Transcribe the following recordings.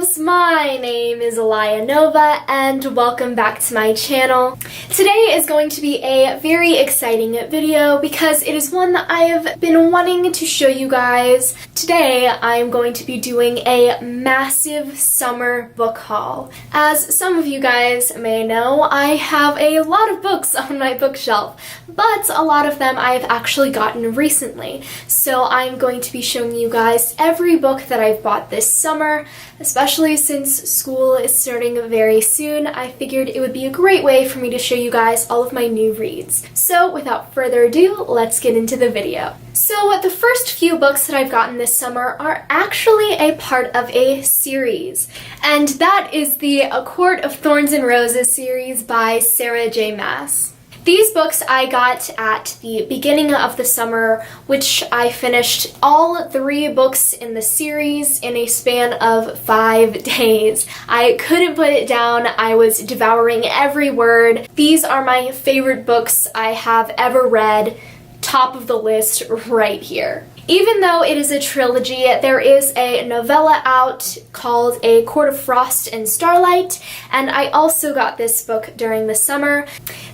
loves! My name is Alaia Nova and welcome back to my channel. Today is going to be a very exciting video because it is one that I have been wanting to show you guys. Today I'm going to be doing a massive summer book haul. As some of you guys may know, I have a lot of books on my bookshelf, but a lot of them I have actually gotten recently. So I'm going to be showing you guys every book that I've bought this summer, especially since school is starting very soon. I figured it would be a great way for me to show you guys all of my new reads. So without further ado, let's get into the video. So the first few books that I've gotten this summer are actually a part of a series, and that is the A Court of Thorns and Roses series by Sarah J. Maas. These books I got at the beginning of the summer, which I finished all 3 books in the series in a span of 5 days. I couldn't put it down. I was devouring every word. These are my favorite books I have ever read. Top of the list right here. Even though it is a trilogy, there is a novella out called A Court of Frost and Starlight, and I also got this book during the summer.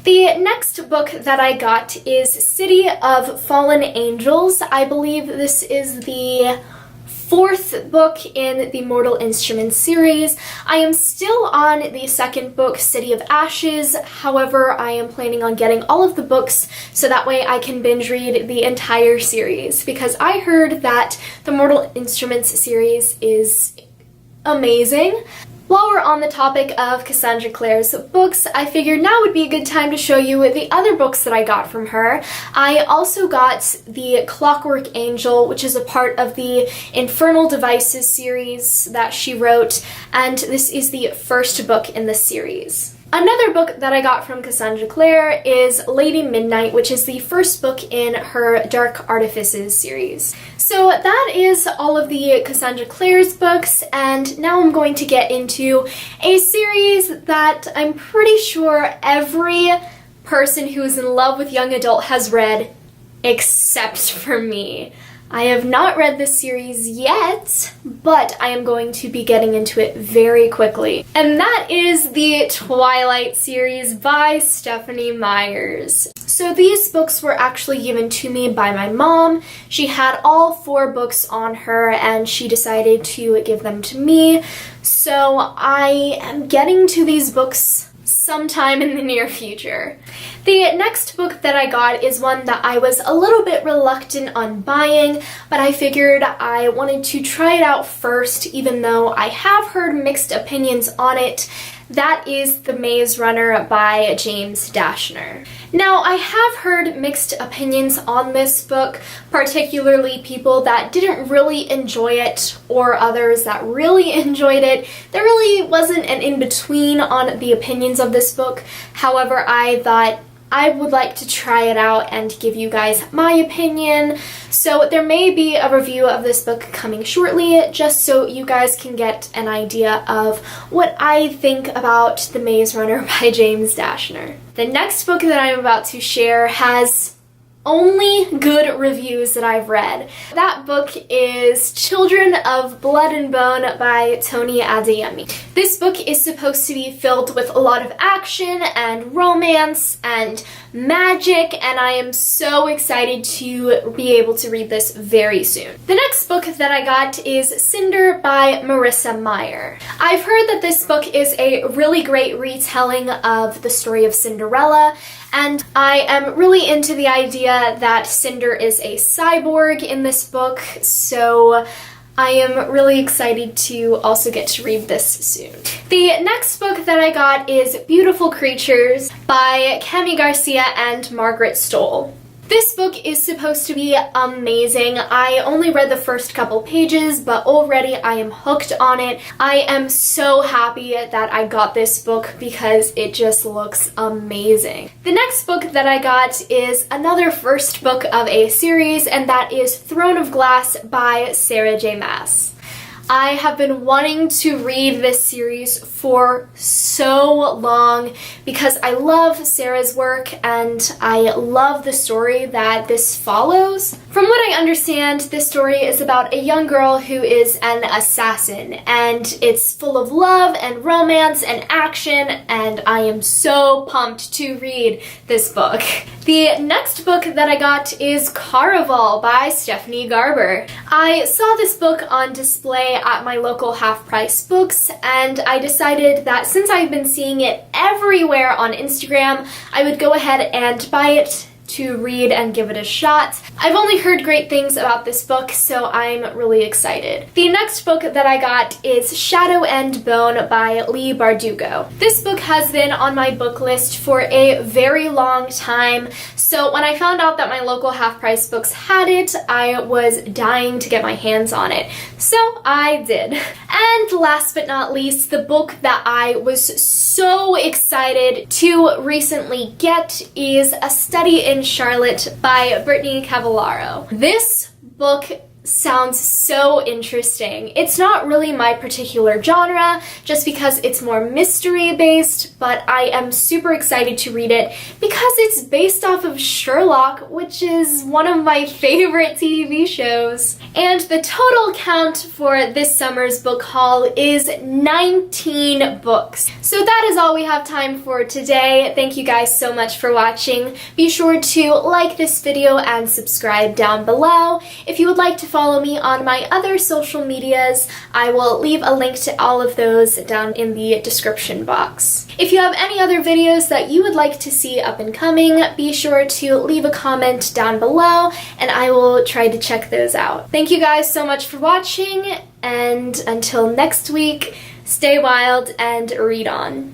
The next book that I got is City of Fallen Angels. I believe this is the 4th book in the Mortal Instruments series. I am still on the 2nd book, City of Ashes. However, I am planning on getting all of the books so that way I can binge read the entire series, because I heard that the Mortal Instruments series is amazing. While we're on the topic of Cassandra Clare's books, I figured now would be a good time to show you the other books that I got from her. I also got the Clockwork Angel, which is a part of the Infernal Devices series that she wrote, and this is the first book in the series. Another book that I got from Cassandra Clare is Lady Midnight, which is the first book in her Dark Artifices series. So that is all of the Cassandra Clare's books, and now I'm going to get into a series that I'm pretty sure every person who is in love with young adult has read, except for me. I have not read this series yet, but I am going to be getting into it very quickly. And that is the Twilight series by Stephenie Meyers. So these books were actually given to me by my mom. She had all 4 books on her and she decided to give them to me. So I am getting to these books sometime in the near future. The next book that I got is one that I was a little bit reluctant on buying, but I figured I wanted to try it out first, even though I have heard mixed opinions on it. That is The Maze Runner by James Dashner. Now, I have heard mixed opinions on this book, particularly people that didn't really enjoy it or others that really enjoyed it. There really wasn't an in-between on the opinions of this book. However, I thought I would like to try it out and give you guys my opinion. So there may be a review of this book coming shortly, just so you guys can get an idea of what I think about The Maze Runner by James Dashner. The next book that I'm about to share has only good reviews that I've read. That book is Children of Blood and Bone by Tony Adeyemi. This book is supposed to be filled with a lot of action and romance and magic, and I am so excited to be able to read this very soon. The next book that I got is Cinder by Marissa Meyer. I've heard that this book is a really great retelling of the story of Cinderella, and I am really into the idea that Cinder is a cyborg in this book, so I am really excited to also get to read this soon. The next book that I got is Beautiful Creatures by Cami Garcia and Margaret Stoll. This book is supposed to be amazing. I only read the first couple pages, but already I am hooked on it. I am so happy that I got this book because it just looks amazing. The next book that I got is another first book of a series, and that is Throne of Glass by Sarah J. Maas. I have been wanting to read this series for so long because I love Sarah's work and I love the story that this follows. From what I understand, this story is about a young girl who is an assassin, and it's full of love and romance and action, and I am so pumped to read this book. The next book that I got is Caraval by Stephanie Garber. I saw this book on display at my local half-price books, and I decided that since I've been seeing it everywhere on Instagram, I would go ahead and buy it to read and give it a shot. I've only heard great things about this book, so I'm really excited. The next book that I got is Shadow and Bone by Leigh Bardugo. This book has been on my book list for a very long time, so when I found out that my local half-price books had it, I was dying to get my hands on it. So I did. And last but not least, the book that I was so excited to recently get is A Study in Charlotte by Brittany Cavallaro. This book sounds so interesting. It's not really my particular genre, just because it's more mystery-based, but I am super excited to read it because it's based off of Sherlock, which is one of my favorite TV shows. And the total count for this summer's book haul is 19 books. So that is all we have time for today. Thank you guys so much for watching. Be sure to like this video and subscribe down below. If you would like to follow me on my other social medias, I will leave a link to all of those down in the description box. If you have any other videos that you would like to see up and coming, be sure to leave a comment down below and I will try to check those out. Thank you guys so much for watching, and until next week, stay wild and read on.